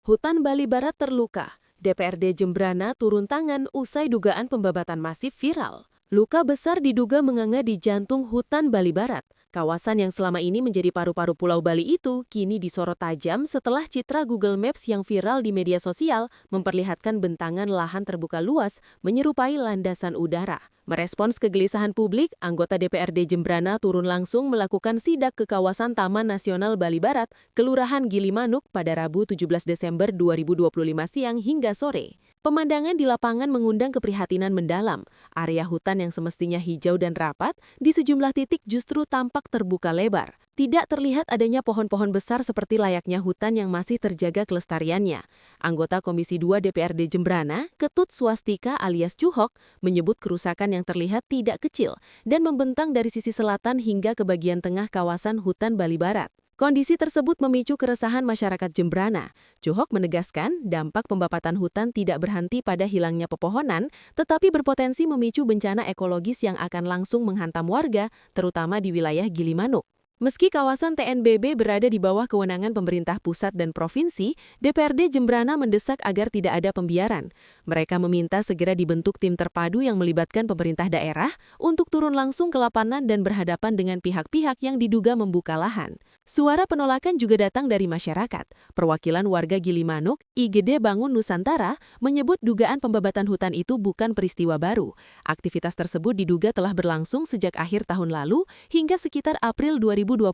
Hutan Bali Barat terluka. DPRD Jembrana turun tangan usai dugaan pembabatan masif viral. Luka besar diduga menganga di jantung hutan Bali Barat. Kawasan yang selama ini menjadi paru-paru Pulau Bali itu kini disorot tajam setelah citra Google Maps yang viral di media sosial memperlihatkan bentangan lahan terbuka luas menyerupai landasan udara. Merespons kegelisahan publik, anggota DPRD Jembrana turun langsung melakukan sidak ke kawasan Taman Nasional Bali Barat, Kelurahan Gilimanuk pada Rabu 17 Desember 2025 siang hingga sore. Pemandangan di lapangan mengundang keprihatinan mendalam. Area hutan yang semestinya hijau dan rapat, di sejumlah titik justru tampak terbuka lebar. Tidak terlihat adanya pohon-pohon besar seperti layaknya hutan yang masih terjaga kelestariannya. Anggota Komisi 2 DPRD Jembrana, Ketut Swastika alias Cuhok, menyebut kerusakan yang terlihat tidak kecil dan membentang dari sisi selatan hingga ke bagian tengah kawasan hutan Bali Barat. Kondisi tersebut memicu keresahan masyarakat Jembrana. Cuhok menegaskan dampak pembabatan hutan tidak berhenti pada hilangnya pepohonan, tetapi berpotensi memicu bencana ekologis yang akan langsung menghantam warga, terutama di wilayah Gilimanuk. Meski kawasan TNBB berada di bawah kewenangan pemerintah pusat dan provinsi, DPRD Jembrana mendesak agar tidak ada pembiaran. Mereka meminta segera dibentuk tim terpadu yang melibatkan pemerintah daerah untuk turun langsung ke lapangan dan berhadapan dengan pihak-pihak yang diduga membuka lahan. Suara penolakan juga datang dari masyarakat. Perwakilan warga Gilimanuk, IGD Bangun Nusantara, menyebut dugaan pembabatan hutan itu bukan peristiwa baru. Aktivitas tersebut diduga telah berlangsung sejak akhir tahun lalu hingga sekitar April 2025,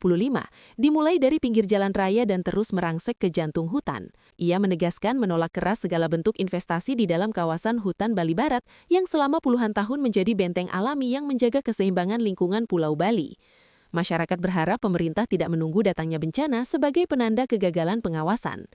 dimulai dari pinggir jalan raya dan terus merangsek ke jantung hutan. Ia menegaskan menolak keras segala bentuk investasi di dalam kawasan hutan Bali Barat yang selama puluhan tahun menjadi benteng alami yang menjaga keseimbangan lingkungan Pulau Bali. Masyarakat berharap pemerintah tidak menunggu datangnya bencana sebagai penanda kegagalan pengawasan.